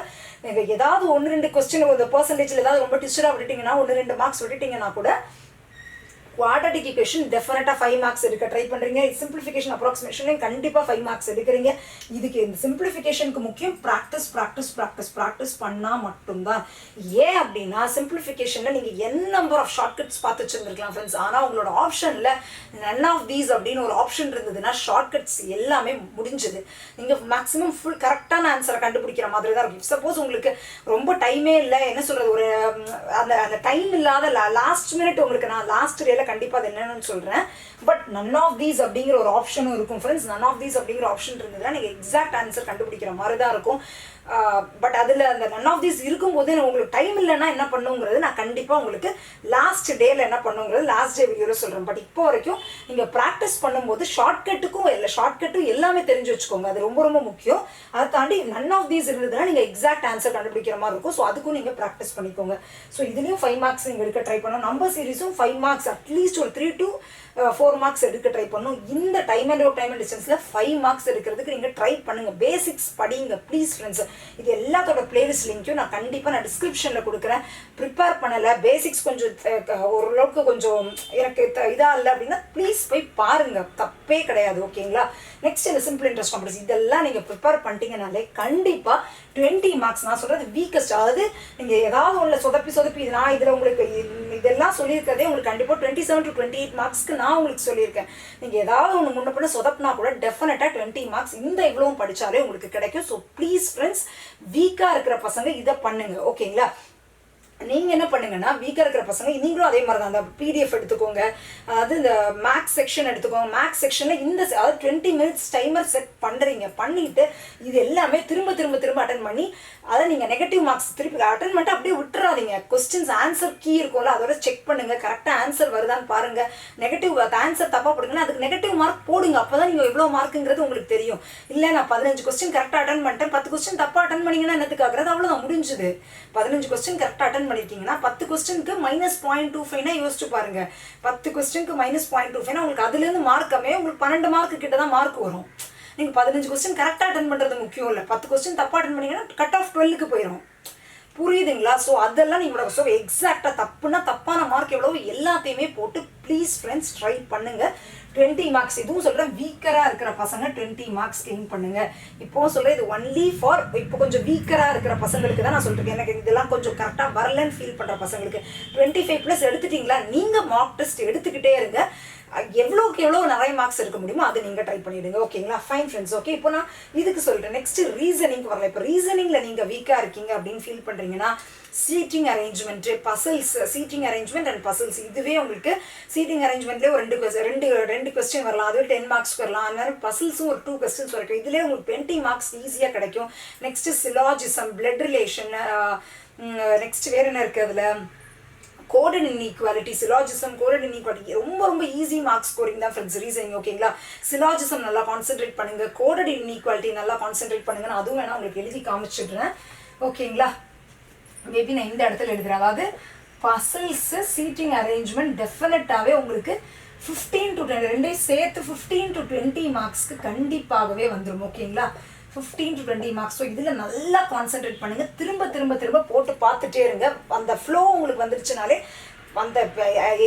நீங்கள் ஏதாவது 1-2 கொஸ்டின் ஒரு பர்சன்டேஜில் ஏதாவது ரொம்ப டிஸ்டராக விட்டுட்டிங்கன்னா 1-2 மார்க்ஸ் விட்டுட்டிங்கன்னா கூட குவாட்ராட்டிக் ஈக்குவேஷன் டெஃபினட்டாக 5 மார்க்ஸ் எடுக்க ட்ரை பண்ணுறீங்க. சிம்பிளிஃபிகேஷன் அப்ராக்சிமேஷன்லையும் கண்டிப்பாக 5 மார்க்ஸ் எடுக்கிறீங்க. இதுக்கு இந்த சிம்பிளிஃபிகேஷனுக்கு முக்கியம் ப்ராக்டிஸ் பண்ணால் மட்டும்தான். ஏன் அப்படின்னா சிம்பிளிஃபிகேஷனில் நீங்கள் என் நம்பர் ஆஃப் ஷார்ட்கட்ஸ் பார்த்து வச்சுருந்துருக்கலாம் ஃப்ரெண்ட்ஸ். ஆனால் உங்களோட ஆப்ஷனில் நன் ஆஃப் தீஸ் அப்படின்னு ஒரு ஆப்ஷன் இருந்ததுன்னா ஷார்ட்கட்ஸ் எல்லாமே முடிஞ்சது. நீங்கள் மேக்ஸிமம் ஃபுல் கரெக்டான ஆன்சரை கண்டுபிடிக்கிற மாதிரி தான் இருக்கும். சப்போஸ் உங்களுக்கு ரொம்ப டைமே இல்லை என்ன சொல்கிறது ஒரு அந்த டைம் இல்லாத லாஸ்ட் மினிட் உங்களுக்கு நான் லாஸ்ட் வீடியோவில் கண்டிப்பாக அது என்னென்னு சொல்கிறேன். பட் நன் ஆஃப் தீஸ் அப்படிங்கிற ஒரு ஆப்ஷனும் இருக்கும் ஃப்ரெண்ட்ஸ். நன் ஆஃப் தீஸ் அப்படிங்கிற ஆப்ஷன் இருந்ததுன்னா நீங்கள் எக்ஸாக்ட் ஆன்சர் கண்டுபிடிக்கிற மாதிரி தான் இருக்கும். பட் அதில் அந்த நன் ஆஃப் தீஸ் இருக்கும்போது உங்களுக்கு டைம் இல்லைன்னா என்ன பண்ணுங்கிறது நான் கண்டிப்பாக உங்களுக்கு லாஸ்ட் டேயில் என்ன பண்ணுங்கிறது லாஸ்ட் டே வீடியோவில் சொல்கிறேன். பட் இப்போ வரைக்கும் நீங்கள் ப்ராக்டிஸ் பண்ணும்போது ஷார்ட்கட்டும் எல்லாமே தெரிஞ்சு வச்சுக்கோங்க. அது ரொம்ப ரொம்ப முக்கியம். அதை தாண்டி நன் ஆஃப் தீஸ் இருந்ததுன்னா நீங்கள் எக்ஸாக்ட் ஆன்சர் கண்டுபிடிக்கிற மாதிரி இருக்கும். ஸோ அதுக்கும் நீங்கள் ப்ராக்டிஸ் பண்ணிக்கோங்க. ஸோ இதுலேயும் 5 மார்க்ஸ் நீங்கள் எடுக்க ட்ரை பண்ணணும். நம்பர் சீரிஸும் 5 மார்க்ஸ் அட்லீஸ்ட் ஒரு 3 to 4 மார்க்ஸ் எடுக்க ட்ரை பண்ணணும். இந்த டைம் அண்ட் டிஸ்டன்ஸில் 5 மார்க்ஸ் எடுக்கிறதுக்கு நீங்கள் ட்ரை பண்ணுங்கள். பேசிக்ஸ் படிங்க ப்ளீஸ் ஃப்ரெண்ட்ஸ். இது எல்லாத்தோட பிளேலிஸ்ட் லிங்க்கும் நான் கண்டிப்பாக டிஸ்கிரிப்ஷனில் கொடுக்குறேன். ப்ரிப்பேர் பண்ணலை, பேசிக்ஸ் கொஞ்சம் ஓரளவுக்கு கொஞ்சம் எனக்கு இதாக இல்லை அப்படின்னா ப்ளீஸ் போய் பாருங்கள், தப்பே கிடையாது. ஓகேங்களா? நெக்ஸ்ட் இந்த சிம்பிள் இன்ட்ரெஸ்ட் காம்படிஷன் இதெல்லாம் நீங்கள் ப்ரிப்பேர் பண்ணிட்டீங்கனாலே கண்டிப்பாக 20 மார்க்ஸ். நான் சொல்கிறது வீக்கஸ்ட், அதாவது நீங்கள் ஏதாவது ஒன்று சொதப்பி நான் இதில் உங்களுக்கு இதெல்லாம் சொல்லியிருக்கிறதே உங்களுக்கு கண்டிப்பாக 27 to 28 மார்க்ஸ்க்கு நான் உங்களுக்கு சொல்லியிருக்கேன். நீங்கள் ஏதாவது ஒன்று முன்ன பண்ண சொதப்பினா கூட டெஃபினட்டாக 20 மார்க்ஸ் இந்த இவ்வளவும் படித்தாலே உங்களுக்கு கிடைக்கும். ஸோ ப்ளீஸ் ஃப்ரெண்ட்ஸ், வீக்காக இருக்கிற பசங்க இதை பண்ணுங்க. ஓகேங்களா? நீங்கள் என்ன பண்ணுங்கன்னா, வீக்காக இருக்கிற பசங்க நீங்களும் அதே மாதிரி தான் அந்த பிடிஎஃப் எடுத்துக்கோங்க. அதாவது இந்த மேக்ஸ் செக்ஷன் எடுத்துக்கோங்க. மேக்ஸ் செக்ஷனில் அதாவது 20 minutes டைமர் செட் பண்ணுறீங்க. பண்ணிவிட்டு இது எல்லாமே திரும்ப அட்டன் பண்ணி அதை நீங்கள் நெகட்டிவ் மார்க்ஸ் திருப்பி அட்டன் பண்ணிட்டு அப்படியே விட்டுறாதீங்க. கொஸ்டின்ஸ் ஆன்சர் கீ இருக்கும்ல, அதோட செக் பண்ணுங்கள், கரெக்டாக ஆன்சர் வருதான்னு பாருங்கள். நெகட்டிவ் ஆன்சர் தப்பாக போடுங்கன்னா அதுக்கு நெகட்டிவ் மார்க் போடுங்க. அப்போ தான் நீங்கள் எவ்வளோ மார்க்குங்கிறது உங்களுக்கு தெரியும். இல்லை நான் 15 கொஸ்டின் கரெக்டாக அட்டன் பண்ணிட்டேன், 10 கொஸ்டின் தப்பாக அட்டன் பண்ணிங்கன்னா என்னத்துக்காகிறது? அவ்வளோதான், முடிஞ்சுது. 15 கொஸ்டின் கரெக்டாக அட்டன் பண்ணிருக்கீங்கன்னா 10 கொஸ்டினுக்கு -0.25 யோசிச்சு பாருங்க. 10 கொஸ்டினுக்கு -0.25 உங்களுக்கு அதுலேருந்து மார்க் கம்மியாக உங்களுக்கு 12 மார்க்கு கிட்ட தான் மார்க் வரும். நீங்கள் 15 கொஸ்டின் கரெக்டாக அட்டன் பண்ணுறது முக்கியம் இல்லை. 10 கொஸ்டின் தப்பாக அட்டன் பண்ணிங்கன்னா கட் ஆஃப் 12க்கு போயிடும். புரியுதுங்களா? ஸோ அதெல்லாம் நீங்கள் ஸோ எக்ஸாக்டாக தப்புனா தப்பான மார்க் எவ்வளோ எல்லாத்தையுமே போட்டு ப்ளீஸ் ஃப்ரெண்ட்ஸ் ட்ரை பண்ணுங்கள். 20 மார்க்ஸ் இதுவும் சொல்கிறேன், வீக்கராக இருக்கிற பசங்க 20 மார்க்ஸ் கெயின் பண்ணுங்கள். இப்போது சொல்கிறேன், இது ஒன்லி ஃபார் இப்போ கொஞ்சம் வீக்கராக இருக்கிற பசங்களுக்கு தான் நான் சொல்லிருக்கேன். எனக்கு இதெல்லாம் கொஞ்சம் கரெக்டாக வரலன்னு ஃபீல் பண்ணுற பசங்களுக்கு 25+ எடுத்துட்டிங்களா, நீங்கள் மார்க் டெஸ்ட் எடுத்துக்கிட்டே இருங்க. எவ்வளோக்கு எவ்வளோ நிறைய மார்க்ஸ் எடுக்க முடியுமோ அதை நீங்கள் ட்ரை பண்ணிவிடுங்க. ஓகேங்களா? Fine friends. ஓகே, இப்போ நான் இதுக்கு சொல்லிட்டேன். நெக்ஸ்ட்டு ரீசனிங் வரல. இப்போ ரீசனிங்கில் நீங்கள் வீக்காக இருக்கீங்க அப்படின்னு ஃபீல் பண்ணுறீங்கன்னா seating arrangement, puzzles, seating arrangement and puzzles, இதுவே உங்களுக்கு சீட்டிங் அரேஞ்ச்மெண்ட்லேயே ஒரு ரெண்டு கொஸ்டின் வரலாம். அதுவே 10 மார்க்ஸ்க்கு வரலாம். அந்த மாதிரி பசில்ஸும் ஒரு 2 கொஸ்டின்ஸ் வரைக்கும். இதுலேயே உங்களுக்கு 20 மார்க்ஸ் ஈஸியாக கிடைக்கும். Next syllogism, blood relation, next வேறு என்ன இருக்குது அதில், coded inequality, syllogism, coded inequality ரொம்ப ஈஸி மார்க்ஸ் ஸ்கோரிங் தான் ஃப்ரெண்ட்ஸ் ரீசனிங். ஓகேங்களா? சிலாஜிசம் நல்லா கான்சென்ட்ரேட் பண்ணுங்க, கோடட் இன்இக்வாலிட்டி நல்லா கான்சென்ட்ரேட் பண்ணுங்க. நான் அதுவும் வேணா உங்களுக்கு எழுதி காமிச்சிடுறேன். ஓகேங்களா? மேபி நான் இந்த இடத்துல எழுதுறேன். அதாவது பசில்ஸ், சீட்டிங் அரேஞ்ச்மெண்ட் டெஃபினட்டாகவே உங்களுக்கு 15 to 20 ரெண்டையும் சேர்த்து 15 to 20 மார்க்ஸ்க்கு கண்டிப்பாகவே வந்துடும். ஓகேங்களா? 15 to 20 மார்க்ஸ். ஸோ இதில் நல்லா கான்சென்ட்ரேட் பண்ணுங்கள். திரும்ப போட்டு பார்த்துட்டே இருங்க. அந்த ஃப்ளோ உங்களுக்கு வந்துருச்சுனாலே அந்த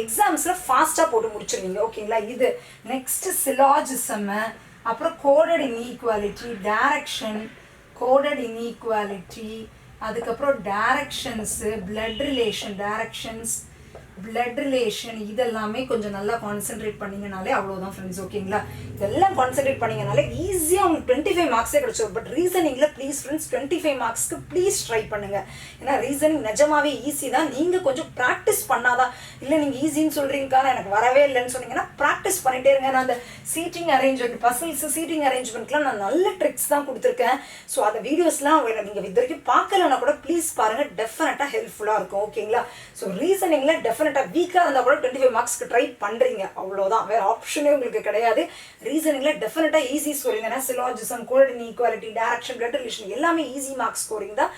எக்ஸாம்ஸில் ஃபாஸ்ட்டாக போட்டு முடிச்சிருவீங்க. ஓகேங்களா? இது நெக்ஸ்ட்டு சிலாஜிசம்மு, அப்புறம் coded inequality, direction, coded inequality, அதுக்கப்புறம் டைரக்ஷன்ஸு, பிளட் ரிலேஷன் இதெல்லாமே கொஞ்சம் நல்லா கான்சென்ட்ரேட் பண்ணிங்கனாலே அவ்வளோதான் ஃப்ரெண்ட்ஸ். ஓகேங்களா? இதெல்லாம் கான்சென்ட்ரேட் பண்ணிங்கனாலே ஈஸியாக உங்களுக்கு 25 மார்க்ஸே கிடச்சிடும். பட் ரீசனிங்கில் ப்ளீஸ் ஃப்ரெண்ட்ஸ் 25 மார்க்ஸ்க்கு ப்ளீஸ் ட்ரை பண்ணுங்கள். ஏன்னா ரீசனிங் நிஜமாவே ஈஸி தான். நீங்கள் கொஞ்சம் ப்ராக்டிஸ் பண்ணாதான். இல்லை நீங்கள் ஈஸின்னு சொல்கிறீங்கக்கா எனக்கு வரவே இல்லைன்னு சொன்னீங்கன்னா ப்ராக்டிஸ் பண்ணிகிட்டே இருங்க. நான் அந்த சீட்டிங் அரேஞ்ச்மெண்ட், பசில்ஸ், சீட்டிங் அரேஞ்ச்மெண்ட்லாம் நான் நல்ல ட்ரிக்ஸ் தான் கொடுத்துருக்கேன். ஸோ அந்த வீடியோஸ்லாம் நீங்கள் இது வரைக்கும் பார்க்கலன்னா கூட ப்ளீஸ் பாருங்கள், டெஃபினட்டாக ஹெல்ப்ஃபுல்லாக இருக்கும். ஓகேங்களா? ஸோ ரீசனிங்கில் டெஃபினட்டாக வீக்காக இருந்தால் கூட 25 மார்க்ஸ்க்கு ட்ரை பண்ணுறீங்க, அவ்வளோதான், வேறு ஆப்ஷனே உங்களுக்கு கிடையாது. ரீசனிங்கில் டெஃபினட்டாக ஈஸி ஸ்கோரிங் தானே. Syllogism, coded inequality, direction, blood relation எல்லாமே ஈஸி மார்க்ஸ் ஸ்கோரிங் தான்.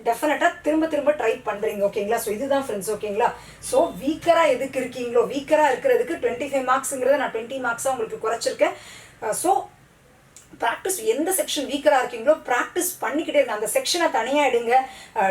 டெஃபினட்டாக திரும்ப ட்ரை பண்ணுறீங்க. ஓகேங்களா? ஸோ இதுதான் ஃப்ரெண்ட்ஸ். ஓகேங்களா? ஸோ வீக்கராக எதுக்கு இருக்கீங்களோ, வீக்கராக இருக்கிறதுக்கு 25 மார்க்ஸுங்கிறத நான் 20 மார்க்ஸாக உங்களுக்கு குறைச்சிருக்கேன். ஸோ ப்ராக்டிஸ், எந்த செக்ஷன் வீக்கராக இருக்கீங்களோ ப்ராக்டிஸ் பண்ணிக்கிட்டே இருங்க. அந்த செக்ஷனை தனியாக எடுங்க.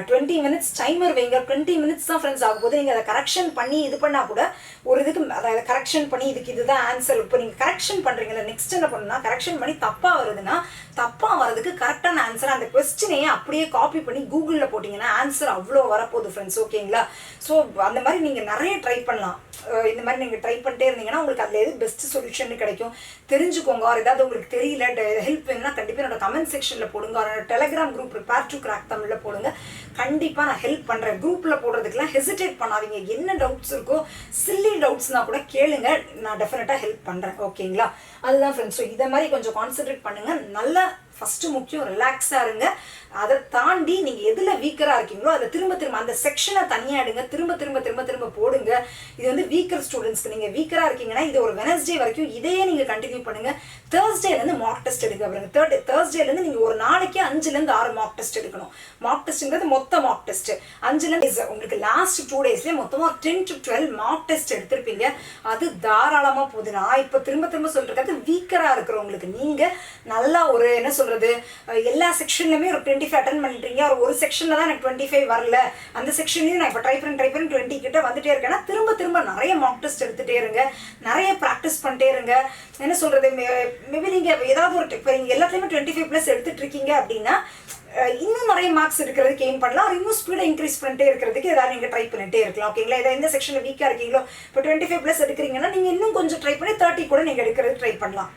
20 minutes டைமர் வைங்க. 20 minutes தான் ஃப்ரெண்ட்ஸ் ஆகும்போது நீங்கள் அதை கரெக்ஷன் பண்ணி இது பண்ணால் கூட ஒரு இதுக்கு அதை கரெக்ஷன் பண்ணி இதுதான் ஆன்சர். இப்போ நீங்கள் கரெக்ஷன் பண்ணுறீங்களா, நெக்ஸ்ட் என்ன பண்ணணும்னா கரெக்ஷன் பண்ணி தப்பாக வருதுன்னா தப்பாக வரதுக்கு கரெக்டான ஆன்சர், அந்த கொஸ்டினையே அப்படியே காப்பி பண்ணி கூகுளில் போட்டிங்கன்னா ஆன்சர் அவ்வளோ வரப்போகுது ஃப்ரெண்ட்ஸ். ஓகேங்களா? ஸோ அந்த மாதிரி நீங்கள் நிறைய ட்ரை பண்ணலாம். இந்த மாதிரி நீங்கள் ட்ரை பண்ணிட்டே இருந்தீங்கன்னா உங்களுக்கு அதில் எது பெஸ்ட் சொல்யூஷன் கிடைக்கும் தெரிஞ்சுக்கோங்க. ஆர் ஏதாவது உங்களுக்கு தெரியல ஹெல்ப் வேணும்னா கண்டிப்பாக என்னோட கமெண்ட் செக்ஷனில் போடுங்க. என்னோட Telegram group prepare to crack தமிழில் போடுங்க. கண்டிப்பாக நான் ஹெல்ப் பண்ணுறேன். குரூப்பில் போடுறதுக்குலாம் ஹெசிடேட் பண்ணாதீங்க. என்ன டவுட்ஸ் இருக்கோ சில்லி டவுட்ஸ்னால் கூட கேளுங்க, நான் டெஃபினட்டாக ஹெல்ப் பண்ணுறேன். ஓகேங்களா? அதுதான் ஃப்ரெண்ட்ஸ். ஸோ இதை மாதிரி கொஞ்சம் கான்சென்ட்ரேட் பண்ணுங்கள். நல்லா ஃபஸ்ட்டு முக்கியம் ரிலாக்ஸாக இருங்க. அதை தாண்டி நீங்கள் எதில் வீக்கராக இருக்கீங்களோ அதை திரும்ப திரும்ப அந்த செக்ஷனை தனியாக எடுங்க, திரும்ப திரும்ப திரும்ப திரும்ப போடுங்க. இது வந்து வீக்கர் ஸ்டூடெண்ட்ஸ்க்கு. நீங்கள் வீக்கராக இருக்கீங்கன்னா இது ஒரு வெனஸ்டே வரைக்கும் இதையே நீங்கள் கண்டினியூ பண்ணுங்கள். தேர்ஸ்டேலேருந்து மார்க் டெஸ்ட் எடுக்க பாருங்க. தேர்ஸ்டேலேருந்து நீங்கள் ஒரு நாளைக்கு 5லேருந்து 6 மார்க் டெஸ்ட் எடுக்கணும். மார்க் டெஸ்ட்டுங்கிறது மொத்த மார்க் டெஸ்ட்டு 5லேருந்து உங்களுக்கு லாஸ்ட் 2 டேஸ்லேயே மொத்தமாக 10 to 12 மார்க் டெஸ்ட் எடுத்திருப்பீங்க. அது தாராளமாக போகுது. நான் இப்போ திரும்ப திரும்ப சொல்லிருக்கிறது வீக்கராக இருக்கிறவங்களுக்கு. நீங்கள் நல்லா ஒரு என்ன சொல்கிறது, எல்லா செக்ஷன்லையுமே ஒரு 25 அட்டன் பண்ணிட்டீங்க. ஒரு செக்ஷனில் தான் எனக்கு 25 வரல, அந்த செக்ஷன்லையும் நான் இப்போ ட்ரை பண்ணி 20 கிட்ட வந்துட்டே இருக்கேன்னா திரும்ப திரும்ப நிறைய மார்க் டெஸ்ட் எடுத்துகிட்டே இருங்க, நிறைய ப்ராக்டிஸ் பண்ணிட்டே இருங்க. என்ன சொல்கிறது, மேபி நீங்கள் ஏதாவது ஒரு இப்போ நீங்கள் எல்லாத்துலேயுமே 25+ எடுத்துகிட்டு இருக்கீங்க அப்படின்னா இன்னும் நிறைய மார்க்ஸ் எடுக்கிறதுக்கு எய்ம் பண்ணலாம். அது இன்னும் ஸ்பீடை இன்க்ரீஸ் பண்ணிட்டே இருக்கிறதுக்கு ஏதாவது நீங்கள் ட்ரை பண்ணிட்டே இருக்கலாம். ஓகேங்களா? இதை எந்த செக்ஷனில் வீக்காக இருக்கீங்களோ இப்போ 25+ எடுக்கிறீங்கன்னா நீங்கள் இன்னும் கொஞ்சம் ட்ரை பண்ணி 30 கூட நீங்கள் எடுக்கிறதுக்கு ட்ரை பண்ணலாம்.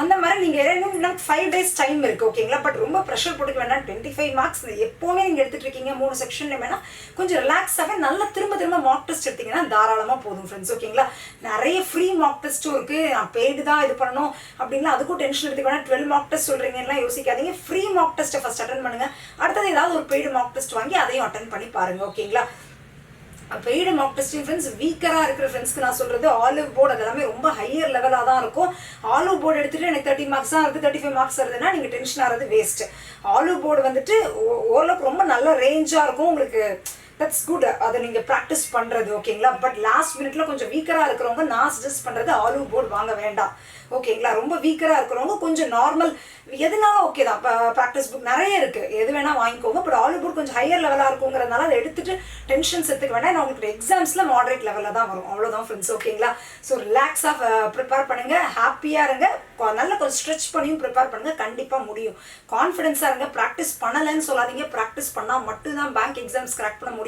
அந்த மாதிரி நீங்கள் இன்னும் 5 days டைம் இருக்குது. ஓகேங்களா? பட் ரொம்ப ப்ரெஷர் போட்டுக்க வேண்டாம். 25 மார்க்ஸ் எப்போவுமே நீங்கள் எடுத்துகிட்டு இருக்கீங்க 3 செக்ஷன்ல வேணால் கொஞ்சம் ரிலாக்ஸாகவே நல்லா திரும்ப திரும்ப மார்க் டெஸ்ட் எடுத்தீங்கன்னா தாராளமாக போதும் ஃப்ரெண்ட்ஸ். ஓகேங்களா? நிறைய ஃப்ரீ மார்க் டெஸ்ட்டும் இருக்குது. நான் பெய்டு தான் இது பண்ணணும் அப்படின்னா அதுக்கும் டென்ஷன் எடுத்துக்க வேணாம். 12 மார்க் டெஸ்ட் சொல்கிறீங்கன்னா யோசிக்காதீங்க. ஃப்ரீ மார்க் டெஸ்ட்டை ஃபஸ்ட் அட்டன் பண்ணுங்கள். அடுத்தது ஏதாவது ஒரு பெய்டு மார்க் டெஸ்ட் வாங்கி அதையும் அட்டன் பண்ணி பாருங்கள். ஓகேங்களா? பெய்டு மார்க் டெஸ்டிங் ஃப்ரெண்ட்ஸ் வீக்கராக இருக்கிற ஃப்ரெண்ட்ஸ்க்கு நான் சொல்கிறது ஆலிவ் போர்டு அது எல்லாமே ரொம்ப ஹையர் லெவலாக தான் இருக்கும். ஆலிவ் போர்டு எடுத்துகிட்டு எனக்கு 30 மார்க்ஸ் தான் இருக்குது, 35 மார்க்ஸ் வருதுன்னா நீங்கள் டென்ஷன் ஆகிறது வேஸ்ட்டு. ஆலிவ் போர்டு வந்துட்டு ஓரளவுக்கு ரொம்ப நல்ல ரேஞ்சாக இருக்கும் உங்களுக்கு. தட்ஸ் குட், அதை நீங்கள் ப்ராக்டிஸ் பண்ணுறது. ஓகேங்களா? பட் லாஸ்ட் மினிட்ல கொஞ்சம் வீக்கராக இருக்கிறவங்க நான் சஜஸ்ட் பண்ணுறது ஆலிவ் போர்டு வாங்க வேண்டாம். ஓகேங்களா? ரொம்ப வீக்கராக இருக்கிறவங்க கொஞ்சம் நார்மல் எதுனாலும் ஓகே தான். ப்ராக்டிஸ் புக் நிறைய இருக்குது, எது வேணால் வாங்கிக்கோங்க. பட் ஆலிவ் போர்டு கொஞ்சம் ஹையர் லெவலாக இருக்குங்கிறதுனால அதை எடுத்துகிட்டு டென்ஷன்ஸ் எடுத்துக்க வேண்டாம். நான் உங்களுக்கு எக்ஸாம்ஸில் மாடரேட் லெவலில் தான் வரும். அவ்வளோதான் ஃப்ரெண்ட்ஸ். ஓகேங்களா? ஸோ ரிலாக்ஸாக ப்ரிப்பேர் பண்ணுங்கள், ஹாப்பியாக இருங்க, நல்லா கொஞ்சம் ஸ்ட்ரெச் பண்ணியும் ப்ரிப்பேர் பண்ணுங்கள். கண்டிப்பாக முடியும். கான்ஃபிடென்ஸாக இருங்க. ப்ராக்டிஸ் பண்ணலைன்னு சொல்லாதீங்க. ப்ராக்டிஸ் பண்ணால் மட்டும்தான் பேங்க் எக்ஸாம்ஸ் கிராக் பண்ண முடியும்.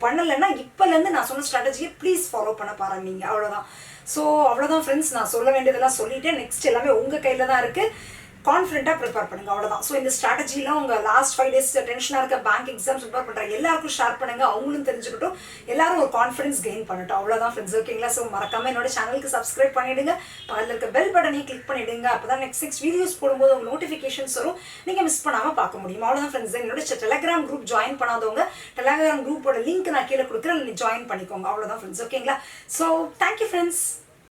பண்ணலைன்னா இப்போலேருந்து நான் சொன்ன ஸ்ட்ராட்டஜியை ப்ளீஸ் ஃபாலோ பண்ண பாருங்க. அவ்வளோதான். ஸோ அவ்வளோதான் ஃப்ரெண்ட்ஸ். நான் சொல்ல வேண்டியதெல்லாம் சொல்லிவிட்டேன். நெக்ஸ்ட் எல்லாமே உங்கள் கையில் தான் இருக்குது. கான்ஃபிடென்ட்டாக ப்ரிப்பேர் பண்ணுங்கள். அவ்வளோதான். ஸோ இந்த ஸ்ட்ராட்டஜிலாம் உங்கள் லாஸ்ட் 5 days டென்ஷனாக இருக்க பேங்க் எக்ஸாம்ஸ் ப்ரிப்பேர் பண்ணுற எல்லாருக்கும் ஷேர் பண்ணுங்கள். அவங்களும் தெரிஞ்சுக்கிட்டும் எல்லாரும் ஒரு கான்ஃபிடன்ஸ் கெயின் பண்ணட்டும். அவ்வளோதான் ஃப்ரெண்ட்ஸ். ஓகேங்களா? ஸோ மறக்காமல் என்னோட சேனலுக்கு சப்ஸ்கிரைப் பண்ணிவிடுங்க. பக்கத்தில் இருக்க பெல் பட்டனையும் கிளிக் பண்ணிவிடுங்க. அப்போ தான் நெக்ஸ்ட் வீடியோஸ் போடும்போது உங்களுக்கு நோட்டிஃபிகேஷன்ஸ் வரும், நீங்கள் மிஸ் பண்ணாமல் பார்க்க முடியும். அவ்வளோதான் ஃப்ரெண்ட்ஸ். என்னோட டெலிகிராம் குரூப் ஜாயின் பண்ணாதவங்க டெலிகிராம் குரூப்போட லிங்க் நான் கீழே கொடுக்குறேன், ஜாயின் பண்ணிக்கோங்க. அவ்வளோதான் ஃப்ரெண்ட்ஸ். ஓகேங்களா? So thank you friends.